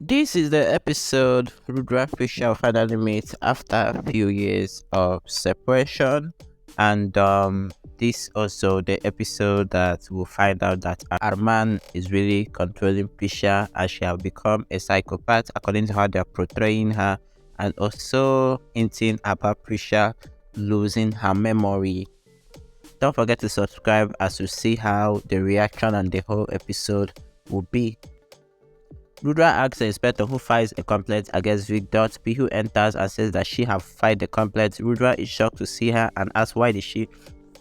This is the episode Rudra Presha finally meets after a few years of separation, and this also the episode that will find out that Arman is really controlling Prisha as she have become a psychopath according to how they are portraying her, and also hinting about Prisha losing her memory. Don't forget to subscribe as you see how the reaction and the whole episode will be. Rudra asks the inspector who files a complaint against Victor. Pihu enters and says that she have filed the complaint. Rudra is shocked to see her and asks why did she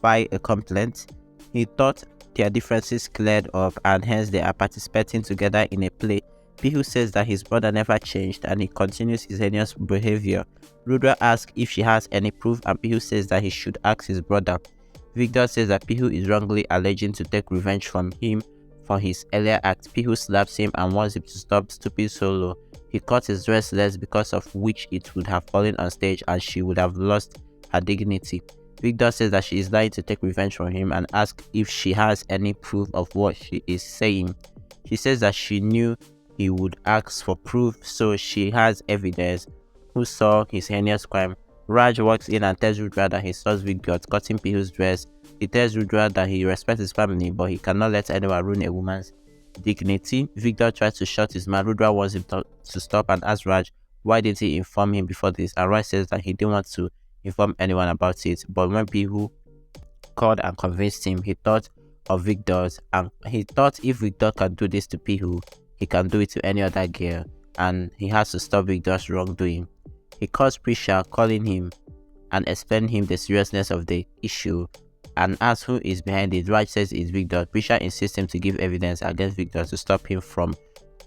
file a complaint. He thought their differences cleared up and hence they are participating together in a play. Pihu says that his brother never changed and he continues his heinous behavior. Rudra asks if she has any proof and Pihu says that he should ask his brother. Victor says that Pihu is wrongly alleging to take revenge from him for his earlier act. Pihu slaps him and wants him to stop stupid solo. He cut his dress less because of which it would have fallen on stage and she would have lost her dignity. Victor says that she is lying to take revenge from him and asks if she has any proof of what she is saying. She says that she knew he would ask for proof, so she has evidence who saw his heinous crime. Raj walks in and tells Rudra that he saw Victor cutting Pihu's dress. He tells Rudra that he respects his family, but he cannot let anyone ruin a woman's dignity. Victor tries to shut his mouth. Rudra wants him to stop and asks Raj why didn't he inform him before this. And Raj says that he didn't want to inform anyone about it, but when Pihu called and convinced him, he thought of Victor's and he thought if Victor can do this to Pihu, he can do it to any other girl, and he has to stop Victor's wrongdoing. He calls Prisha, calling him and explaining him the seriousness of the issue and asks who is behind it. Raj says it's Victor. Prisha insists him to give evidence against Victor to stop him from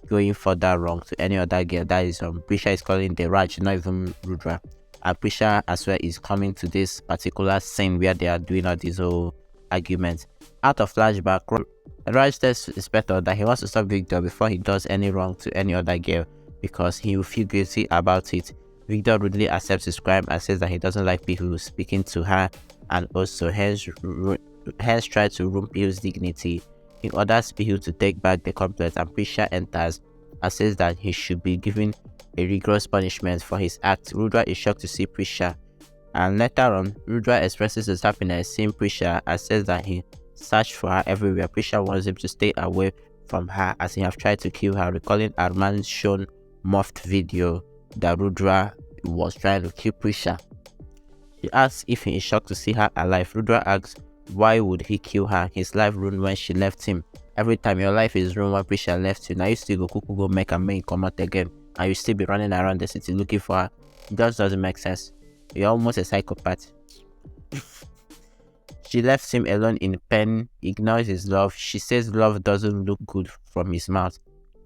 going further wrong to any other girl. That is Prisha is calling the Raj, not even Rudra. And Prisha as well is coming to this particular scene where they are doing all these whole arguments. Out of flashback, Raj tells Inspector that he wants to stop Victor before he does any wrong to any other girl because he will feel guilty about it. Victor rudely accepts his crime and says that he doesn't like people speaking to her and also hence tries to ruin Pihu's dignity. He orders Pihu to take back the complaint and Prisha enters and says that he should be given a rigorous punishment for his act. Rudra is shocked to see Prisha, and later on, Rudra expresses his happiness seeing Prisha and says that he searched for her everywhere. Prisha wants him to stay away from her as he have tried to kill her, recalling Arman's shown morphed video that Rudra was trying to kill Prisha. She asks if he is shocked to see her alive. Rudra asks why would he kill her? His life ruined when she left him. Every time your life is ruined when Prisha left you, now you still go make a main come out again and you still be running around the city looking for her. It just doesn't make sense. You're almost a psychopath. She left him alone in pain, ignores his love. She says love doesn't look good from his mouth.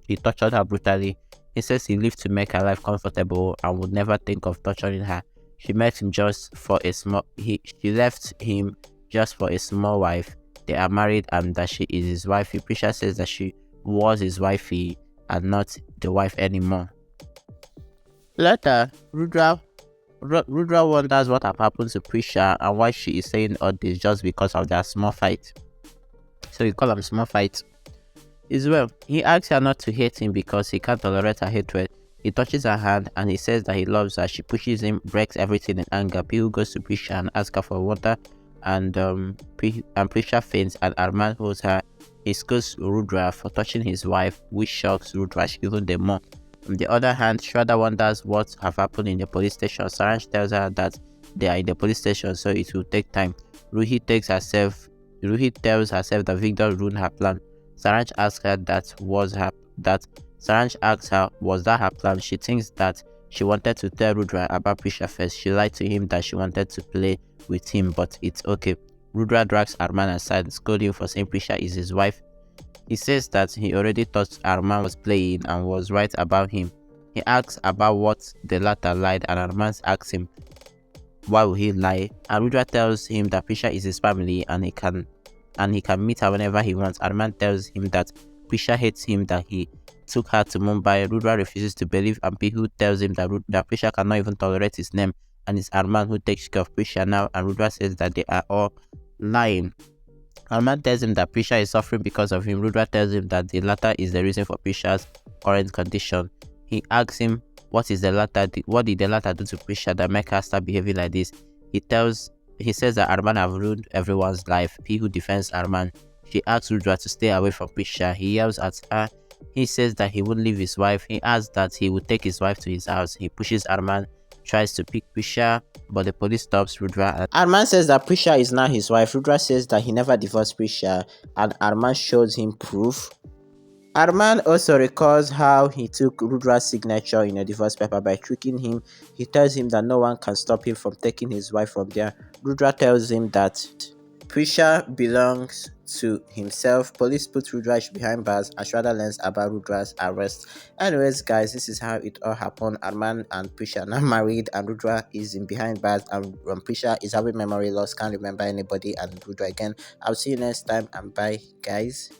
He tortured her brutally. He says he lived to make her life comfortable and would never think of torturing her. She met him just for a small. She left him just for a small wife. They are married and that she is his wife. Prisha says that she was his wifey and not the wife anymore. Later, Rudra wonders what have happened to Prisha and why she is saying all this just because of their small fight. So you call them small fight. As well, he asks her not to hate him because he can't tolerate her hatred. He touches her hand and he says that he loves her. She pushes him, breaks everything in anger. Pihu goes to Prisha and asks her for water and Prisha faints and Arman holds her. He scolds Rudra for touching his wife, which shocks Rudra even the more. On the other hand, Shraddha wonders what have happened in the police station. Saransh tells her that they are in the police station, so it will take time. Ruhi tells herself that Victor ruined her plan. Saransh asks her was that her plan? She thinks that she wanted to tell Rudra about Prisha first. She lied to him that she wanted to play with him, but it's okay. Rudra drags Arman aside, scolding for saying Prisha is his wife. He says that he already thought Arman was playing and was right about him. He asks about what the latter lied and Arman asks him why would he lie, and Rudra tells him that Prisha is his family and he can meet her whenever he wants. Arman tells him that Prisha hates him, that he took her to Mumbai. Rudra refuses to believe and Pihu tells him that Prisha cannot even tolerate his name and it's Arman who takes care of Prisha now, and Rudra says that they are all lying. Arman tells him that Prisha is suffering because of him. Rudra tells him that the latter is the reason for Prisha's current condition. He asks him what did the latter do to Prisha that make her start behaving like this. He tells he says that Arman have ruined everyone's life. He who defends Arman. She asks Rudra to stay away from Prisha. He yells at her. He says that he won't leave his wife. He asks that he would take his wife to his house. He pushes Arman, tries to pick Prisha, but the police stops Rudra. And Arman says that Prisha is now his wife. Rudra says that he never divorced Prisha, and Arman shows him proof. Arman also recalls how he took Rudra's signature in a divorce paper by tricking him. He tells him that no one can stop him from taking his wife from there. Rudra tells him that Prisha belongs to himself. Police put Rudra behind bars as Shraddha learns about Rudra's arrest. Anyways, guys, this is how it all happened. Arman and Prisha are now married, and Rudra is in behind bars, and Prisha is having memory loss, can't remember anybody, and Rudra again. I'll see you next time, and bye, guys.